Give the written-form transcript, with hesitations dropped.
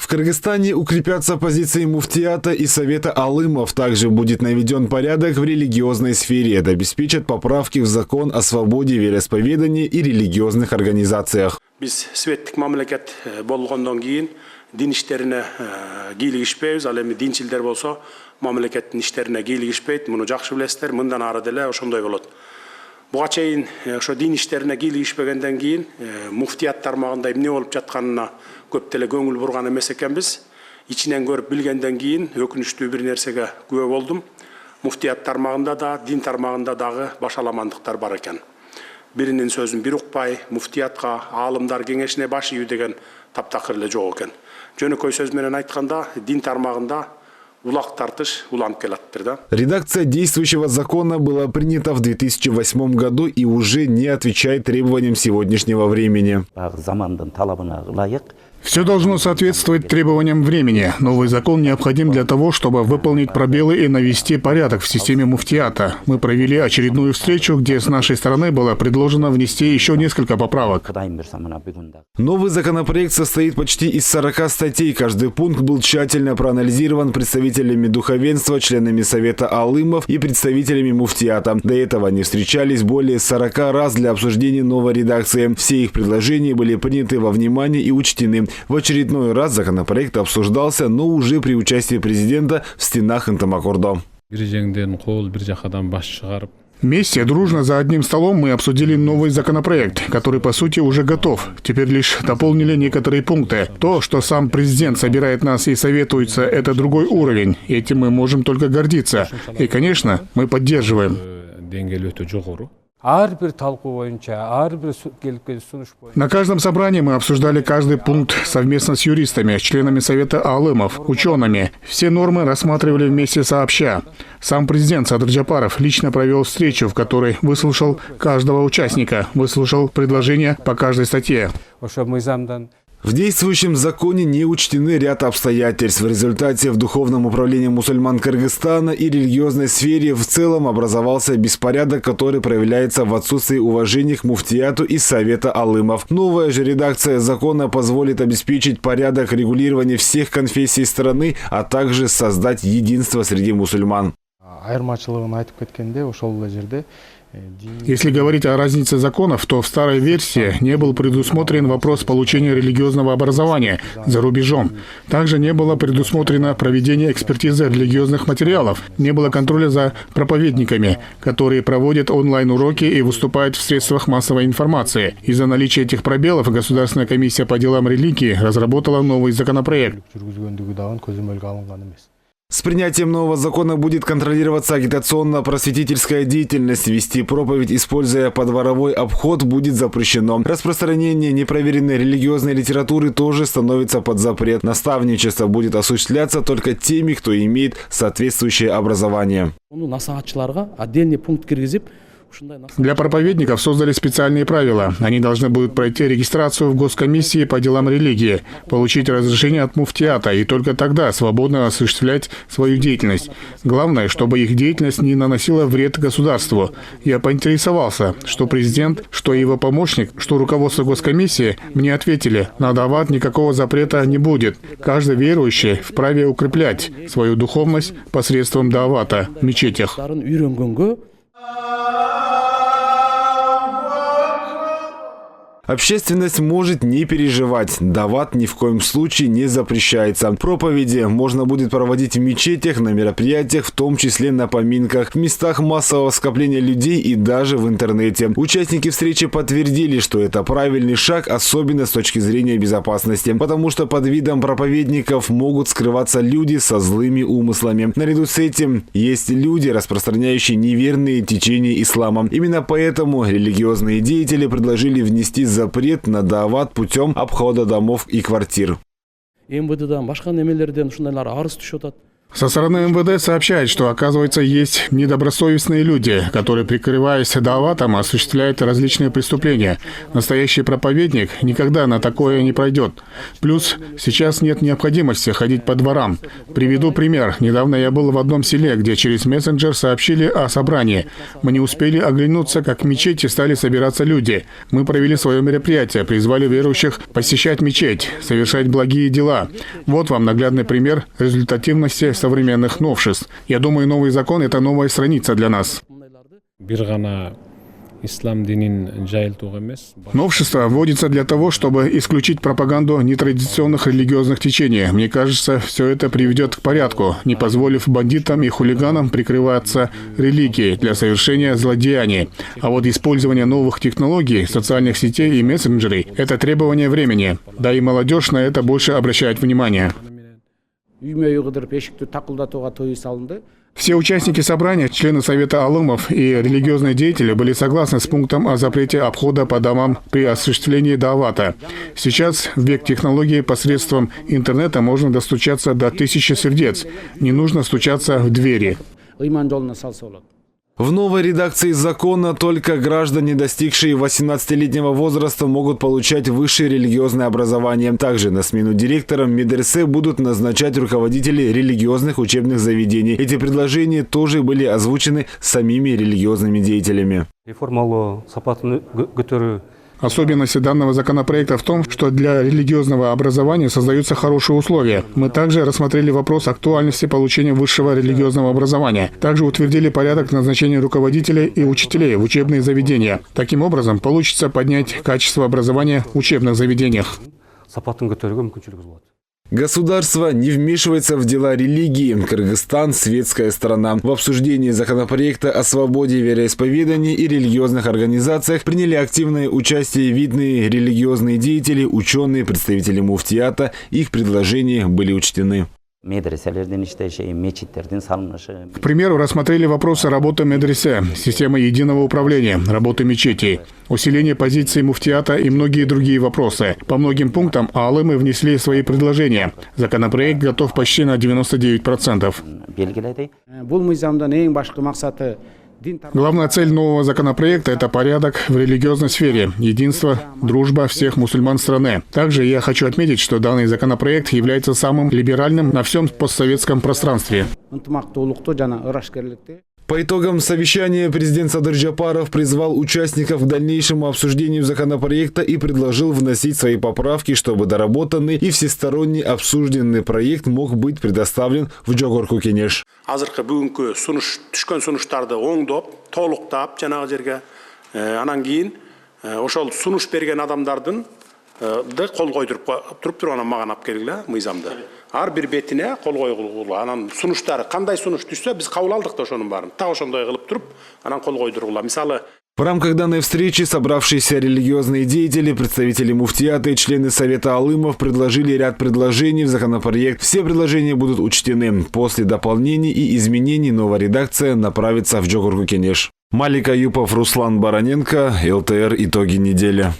В Кыргызстане укрепятся позиции муфтиата и совета алымов. Также будет наведен порядок в религиозной сфере. Это обеспечат поправки в закон о свободе вероисповедания и религиозных организациях. Biz светтик мамлекет болгондон кийин дин иштерине кийлигишпейбиз. Ал эми динчилдер болсо мамлекеттин иштерине кийлигишпейт. Муну жакшы билесиздер. Мындан ары деле ошондой болот. Буга чейин ошо дин иштерине кийлигишпегенден кийин муфтият тармагында эмне болуп жатканына көп деле көңүл бурган эмес экенбиз. Ичинен көрүп билгенден кийин өкүнүчтүү бир нерсеге күбө болдум. Муфтият тармагында да, дин тармагында дагы башаламандыктар бар экен. Биринин сөзүн бир укпай, муфтиятка, аалымдар кеңешине баш ийүү деген таптакыр эле жок экен. Жөнөкөй сөз менен айтканда, дин тармагында улак тартыш уланып келатыптыр да. Редакция действующего закона была принята в 2008 году и уже не отвечает требованиям сегодняшнего времени. Все должно соответствовать требованиям времени. Новый закон необходим для того, чтобы выполнить пробелы и навести порядок в системе муфтиата. Мы провели очередную встречу, где с нашей стороны было предложено внести еще несколько поправок. Новый законопроект состоит почти из 40 статей. Каждый пункт был тщательно проанализирован представителями духовенства, членами совета алымов и представителями муфтиата. До этого они встречались более 40 раз для обсуждения новой редакции. Все их предложения были приняты во внимание и учтены. В очередной раз законопроект обсуждался, но уже при участии президента в стенах Интамакордо. Вместе, дружно, за одним столом мы обсудили новый законопроект, который, по сути, уже готов. Теперь лишь дополнили некоторые пункты. То, что сам президент собирает нас и советуется, это другой уровень. Этим мы можем только гордиться. И, конечно, мы поддерживаем. На каждом собрании мы обсуждали каждый пункт совместно с юристами, членами совета алымов, учеными. Все нормы рассматривали вместе сообща. Сам президент Садыр Джапаров лично провел встречу, в которой выслушал каждого участника, выслушал предложения по каждой статье. В действующем законе не учтены ряд обстоятельств. В результате в Духовном управлении мусульман Кыргызстана и религиозной сфере в целом образовался беспорядок, который проявляется в отсутствии уважения к муфтияту и совета алымов. Новая же редакция закона позволит обеспечить порядок регулирования всех конфессий страны, а также создать единство среди мусульман. Если говорить о разнице законов, то в старой версии не был предусмотрен вопрос получения религиозного образования за рубежом. Также не было предусмотрено проведение экспертизы религиозных материалов. Не было контроля за проповедниками, которые проводят онлайн-уроки и выступают в средствах массовой информации. Из-за наличия этих пробелов Государственная комиссия по делам религии разработала новый законопроект. С принятием нового закона будет контролироваться агитационно-просветительская деятельность. Вести проповедь, используя подворовой обход, будет запрещено. Распространение непроверенной религиозной литературы тоже становится под запрет. Наставничество будет осуществляться только теми, кто имеет соответствующее образование. Для проповедников создали специальные правила. Они должны будут пройти регистрацию в Госкомиссии по делам религии, получить разрешение от муфтиата и только тогда свободно осуществлять свою деятельность. Главное, чтобы их деятельность не наносила вред государству. Я поинтересовался, что президент, что его помощник, что руководство Госкомиссии мне ответили, на дават никакого запрета не будет. Каждый верующий вправе укреплять свою духовность посредством давата в мечетях. Общественность может не переживать. Дават ни в коем случае не запрещается. Проповеди можно будет проводить в мечетях, на мероприятиях, в том числе на поминках, в местах массового скопления людей и даже в интернете. Участники встречи подтвердили, что это правильный шаг, особенно с точки зрения безопасности, потому что под видом проповедников могут скрываться люди со злыми умыслами. Наряду с этим есть люди, распространяющие неверные течения ислама. Именно поэтому религиозные деятели предложили внести запрет на дават путем обхода домов и квартир. Со стороны МВД сообщают, что, оказывается, есть недобросовестные люди, которые, прикрываясь даватом, осуществляют различные преступления. Настоящий проповедник никогда на такое не пройдет. Плюс сейчас нет необходимости ходить по дворам. Приведу пример. Недавно я был в одном селе, где через мессенджер сообщили о собрании. Мы не успели оглянуться, как в мечети стали собираться люди. Мы провели свое мероприятие, призвали верующих посещать мечеть, совершать благие дела. Вот вам наглядный пример результативности современных новшеств. Я думаю, новый закон – это новая страница для нас. Новшество вводится для того, чтобы исключить пропаганду нетрадиционных религиозных течений. Мне кажется, все это приведет к порядку, не позволив бандитам и хулиганам прикрываться религией для совершения злодеяний. А вот использование новых технологий, социальных сетей и мессенджерей – это требование времени. Да и молодежь на это больше обращает внимание. Все участники собрания, члены Совета алымов и религиозные деятели были согласны с пунктом о запрете обхода по домам при осуществлении давата. Сейчас, в век технологий, посредством интернета можно достучаться до 1000 сердец. Не нужно стучаться в двери. В новой редакции закона только граждане, достигшие 18-летнего возраста, могут получать высшее религиозное образование. Также на смену директорам медресе будут назначать руководителей религиозных учебных заведений. Эти предложения тоже были озвучены самими религиозными деятелями. Особенность данного законопроекта в том, что для религиозного образования создаются хорошие условия. Мы также рассмотрели вопрос актуальности получения высшего религиозного образования. Также утвердили порядок назначения руководителей и учителей в учебные заведения. Таким образом, получится поднять качество образования в учебных заведениях. Государство не вмешивается в дела религии. Кыргызстан – светская страна. В обсуждении законопроекта о свободе вероисповеданий и религиозных организациях приняли активное участие видные религиозные деятели, ученые, представители муфтията. Их предложения были учтены. К примеру, рассмотрели вопросы работы медресе, системы единого управления, работы мечетей, усиление позиций муфтията и многие другие вопросы. По многим пунктам алымы внесли свои предложения. Законопроект готов почти на 99%. Главная цель нового законопроекта – это порядок в религиозной сфере, единство, дружба всех мусульман страны. Также я хочу отметить, что данный законопроект является самым либеральным на всем постсоветском пространстве. По итогам совещания президент Садыр Джапаров призвал участников к дальнейшему обсуждению законопроекта и предложил вносить свои поправки, чтобы доработанный и всесторонне обсужденный проект мог быть предоставлен в Жогорку Кенеш. Азыркы бүгүнкү түшкөн сунуштарды оңдоп, толуктап жанагы жерге анан кийин ошол сунуш берген адамдардын кол койдуруп туруп анан мага алып келгиле мыйзамды. Ар бир бетине кол койгула. Анан сунуштары кандай сунуш түшсө биз кабыл алдык да ошонун баарын. Так ошондой кылып туруп, анан кол койдургула. Мисалы В рамках данной встречи собравшиеся религиозные деятели, представители муфтията и члены Совета алымов предложили ряд предложений в законопроект. Все предложения будут учтены. После дополнений и изменений новая редакция направится в Жогорку Кенеш. Малик Аюпов, Руслан Бароненко, ЛТР. Итоги недели.